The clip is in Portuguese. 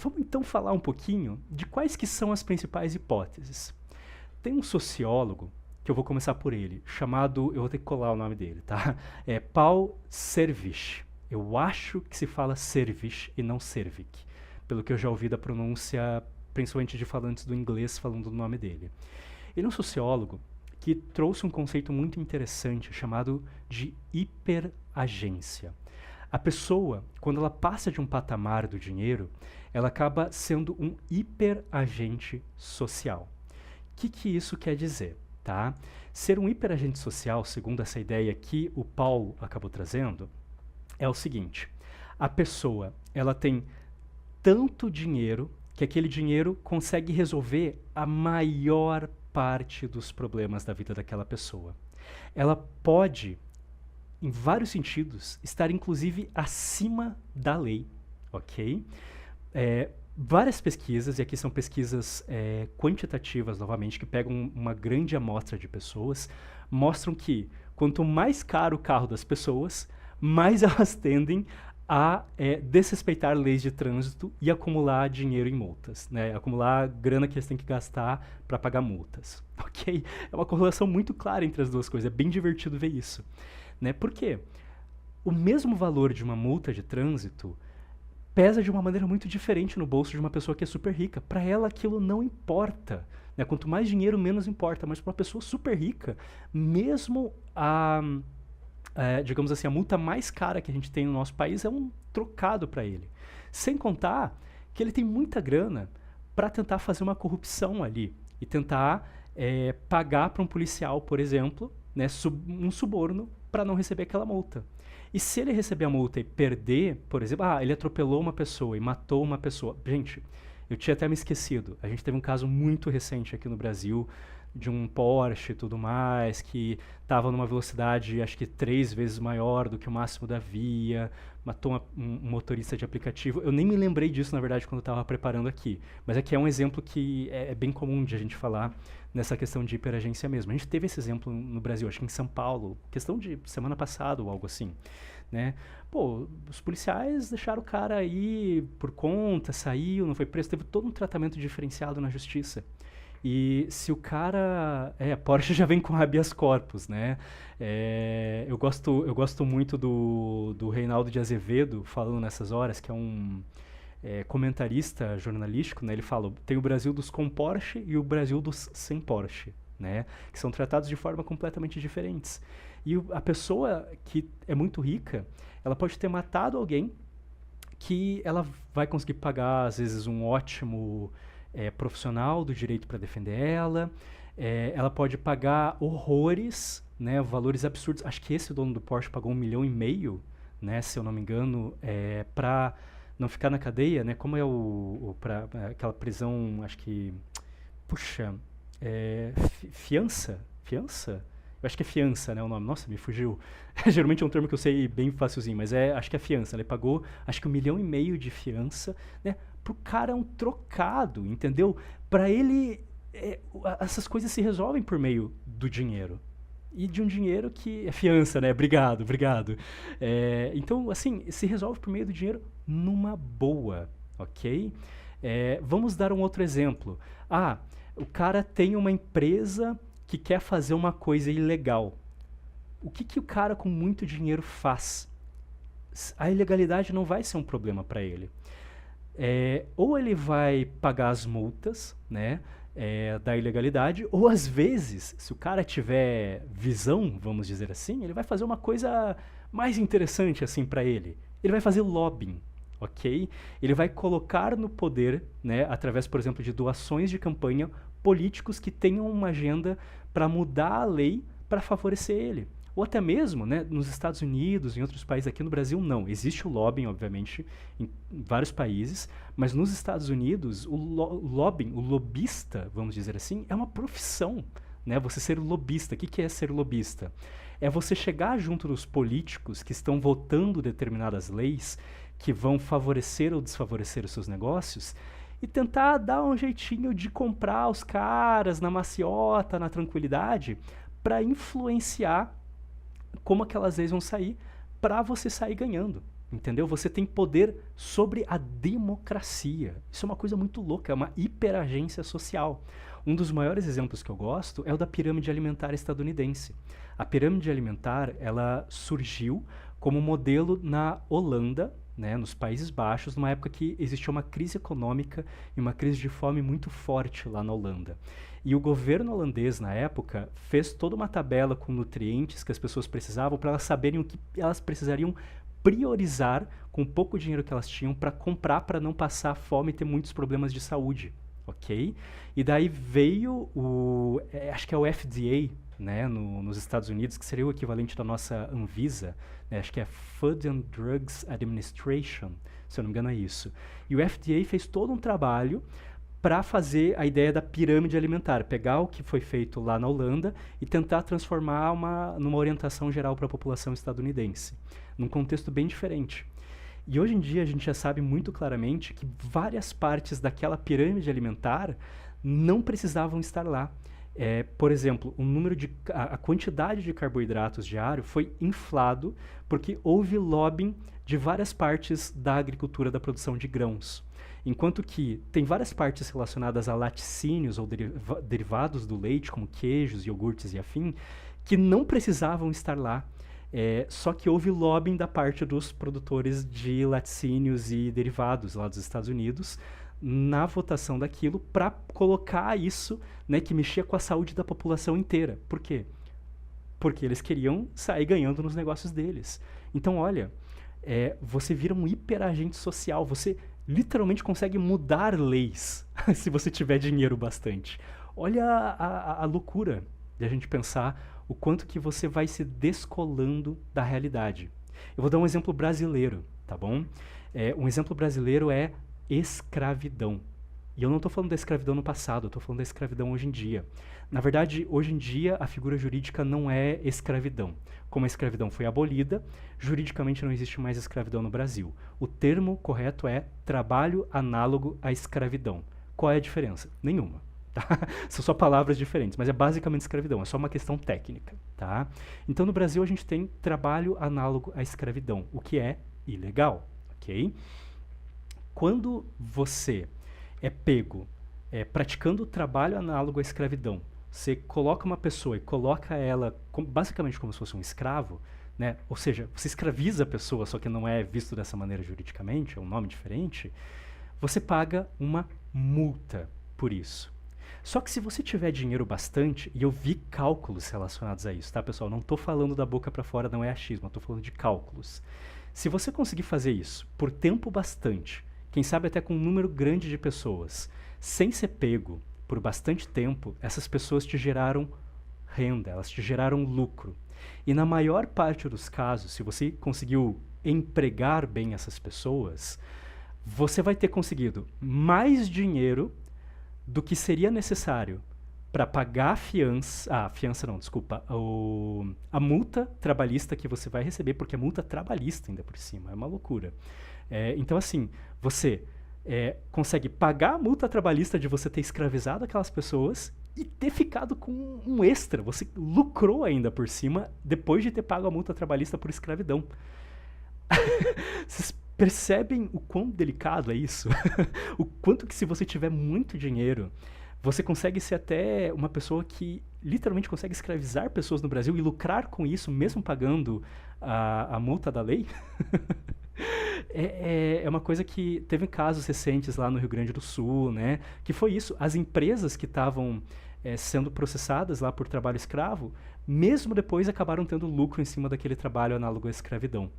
Vamos então falar um pouquinho de quais que são as principais hipóteses. Tem um sociólogo, que eu vou começar por ele, chamado, eu vou ter que colar o nome dele, tá? É Paul Servish. Eu acho que se fala Servish e não Servic, pelo que eu já ouvi da pronúncia, principalmente de falantes do inglês falando o nome dele. Ele é um sociólogo que trouxe um conceito muito interessante chamado de hiperagência. A pessoa, quando ela passa de um patamar do dinheiro, ela acaba sendo um hiperagente social. O que isso quer dizer? Tá? Ser um hiperagente social, segundo essa ideia que o Paulo acabou trazendo, é o seguinte: a pessoa ela tem tanto dinheiro que aquele dinheiro consegue resolver a maior parte dos problemas da vida daquela pessoa. Ela pode, em vários sentidos, estar inclusive acima da lei, ok? Várias pesquisas, e aqui são pesquisas quantitativas novamente, que pegam uma grande amostra de pessoas, mostram que quanto mais caro o carro das pessoas, mais elas tendem a desrespeitar leis de trânsito e acumular dinheiro em multas, né? Acumular grana que eles têm que gastar para pagar multas, ok? É uma correlação muito clara entre as duas coisas, é bem divertido ver isso, né? Por quê? O mesmo valor de uma multa de trânsito pesa de uma maneira muito diferente no bolso de uma pessoa que é super rica. Para ela aquilo não importa, né? Quanto mais dinheiro, menos importa, mas para uma pessoa super rica, mesmo digamos assim, a multa mais cara que a gente tem no nosso país é um trocado para ele. Sem contar que ele tem muita grana para tentar fazer uma corrupção ali e tentar pagar para um policial, por exemplo, né, um suborno para não receber aquela multa. E se ele receber a multa e perder, por exemplo, ele atropelou uma pessoa e matou uma pessoa. Gente, eu tinha até me esquecido. A gente teve um caso muito recente aqui no Brasil de um Porsche e tudo mais, que estava numa velocidade acho que 3 vezes maior do que o máximo da via, matou um motorista de aplicativo. Eu nem me lembrei disso, na verdade, quando eu estava preparando aqui. Mas aqui é um exemplo que é bem comum de a gente falar nessa questão de hiperagência mesmo. A gente teve esse exemplo no Brasil, acho que em São Paulo, questão de semana passada ou algo assim, né? Pô, os policiais deixaram o cara aí por conta, saiu, não foi preso, teve todo um tratamento diferenciado na justiça. E se o cara... a Porsche já vem com habeas corpus, né? Eu gosto muito do Reinaldo de Azevedo falando nessas horas, que é um comentarista jornalístico, né? Ele fala, tem o Brasil dos com Porsche e o Brasil dos sem Porsche, né? Que são tratados de forma completamente diferentes. E a pessoa que é muito rica, ela pode ter matado alguém que ela vai conseguir pagar, às vezes, um ótimo profissional do direito para defender ela. Ela pode pagar horrores, né, valores absurdos. Acho que esse dono do Porsche pagou 1,5 milhão, né, se eu não me engano, para não ficar na cadeia, né? Como é aquela prisão, acho que... Puxa, fiança? Fiança? Eu acho que é fiança, né, o nome. Nossa, me fugiu. Geralmente é um termo que eu sei bem facilzinho, mas acho que é fiança. Ele pagou, acho que 1,5 milhão de fiança, né? Pro cara é um trocado, entendeu? Para ele, essas coisas se resolvem por meio do dinheiro. E de um dinheiro que é fiança, né? Obrigado, obrigado. Então, assim, se resolve por meio do dinheiro numa boa, ok? Vamos dar um outro exemplo. O cara tem uma empresa que quer fazer uma coisa ilegal. O que o cara com muito dinheiro faz? A ilegalidade não vai ser um problema para ele. Ou ele vai pagar as multas, né, da ilegalidade, ou às vezes, se o cara tiver visão, vamos dizer assim, ele vai fazer uma coisa mais interessante assim para ele. Ele vai fazer lobbying, ok? Ele vai colocar no poder, né, através, por exemplo, de doações de campanha, políticos que tenham uma agenda para mudar a lei para favorecer ele. Ou até mesmo, né, nos Estados Unidos, em outros países, aqui no Brasil não. Existe o lobbying, obviamente, em vários países, mas nos Estados Unidos, o lobbying, o lobista, vamos dizer assim, é uma profissão, né? Você ser lobista. O que é ser lobista? É você chegar junto dos políticos que estão votando determinadas leis que vão favorecer ou desfavorecer os seus negócios e tentar dar um jeitinho de comprar os caras na maciota, na tranquilidade, para influenciar como aquelas leis vão sair, para você sair ganhando, entendeu? Você tem poder sobre a democracia. Isso é uma coisa muito louca, é uma hiperagência social. Um dos maiores exemplos que eu gosto é o da pirâmide alimentar estadunidense. A pirâmide alimentar, ela surgiu como modelo na Holanda, né, nos Países Baixos, numa época que existia uma crise econômica e uma crise de fome muito forte lá na Holanda. E o governo holandês, na época, fez toda uma tabela com nutrientes que as pessoas precisavam para elas saberem o que elas precisariam priorizar com o pouco dinheiro que elas tinham para comprar para não passar fome e ter muitos problemas de saúde, ok? E daí veio acho que é o FDA, né, nos Estados Unidos, que seria o equivalente da nossa Anvisa, né, acho que é Food and Drugs Administration, se eu não me engano é isso. E o FDA fez todo um trabalho para fazer a ideia da pirâmide alimentar, pegar o que foi feito lá na Holanda e tentar transformar numa orientação geral para a população estadunidense, num contexto bem diferente. E hoje em dia a gente já sabe muito claramente que várias partes daquela pirâmide alimentar não precisavam estar lá. Por exemplo, a quantidade de carboidratos diário foi inflado porque houve lobbying de várias partes da agricultura da produção de grãos. Enquanto que tem várias partes relacionadas a laticínios ou derivados do leite, como queijos, iogurtes e afim, que não precisavam estar lá. Só que houve lobbying da parte dos produtores de laticínios e derivados lá dos Estados Unidos na votação daquilo para colocar isso, né, que mexia com a saúde da população inteira. Por quê? Porque eles queriam sair ganhando nos negócios deles. Então, olha, você vira um hiperagente social, você literalmente consegue mudar leis se você tiver dinheiro bastante. Olha a loucura de a gente pensar o quanto que você vai se descolando da realidade. Eu vou dar um exemplo brasileiro, tá bom? Um exemplo brasileiro é escravidão. E eu não estou falando da escravidão no passado, eu estou falando da escravidão hoje em dia. Na verdade, hoje em dia, a figura jurídica não é escravidão. Como a escravidão foi abolida, juridicamente não existe mais escravidão no Brasil. O termo correto é trabalho análogo à escravidão. Qual é a diferença? Nenhuma. Tá? São só palavras diferentes, mas é basicamente escravidão, é só uma questão técnica. Tá? Então, no Brasil, a gente tem trabalho análogo à escravidão, o que é ilegal. Ok? Quando você é pego praticando trabalho análogo à escravidão, você coloca uma pessoa e coloca ela basicamente como se fosse um escravo, né? Ou seja, você escraviza a pessoa, só que não é visto dessa maneira juridicamente, é um nome diferente, você paga uma multa por isso. Só que se você tiver dinheiro bastante, e eu vi cálculos relacionados a isso, tá, pessoal? Não estou falando da boca para fora, não é achismo, eu estou falando de cálculos. Se você conseguir fazer isso por tempo bastante, quem sabe até com um número grande de pessoas, sem ser pego por bastante tempo, essas pessoas te geraram renda, elas te geraram lucro. E na maior parte dos casos, se você conseguiu empregar bem essas pessoas, você vai ter conseguido mais dinheiro do que seria necessário para pagar a multa trabalhista que você vai receber, porque é multa trabalhista ainda por cima, é uma loucura. Então, assim, você consegue pagar a multa trabalhista de você ter escravizado aquelas pessoas e ter ficado com um extra. Você lucrou ainda por cima depois de ter pago a multa trabalhista por escravidão. Vocês percebem o quão delicado é isso? O quanto que se você tiver muito dinheiro, você consegue ser até uma pessoa que literalmente consegue escravizar pessoas no Brasil e lucrar com isso, mesmo pagando a multa da lei? É uma coisa que teve casos recentes lá no Rio Grande do Sul, né? Que foi isso, as empresas que estavam sendo processadas lá por trabalho escravo, mesmo depois acabaram tendo lucro em cima daquele trabalho análogo à escravidão.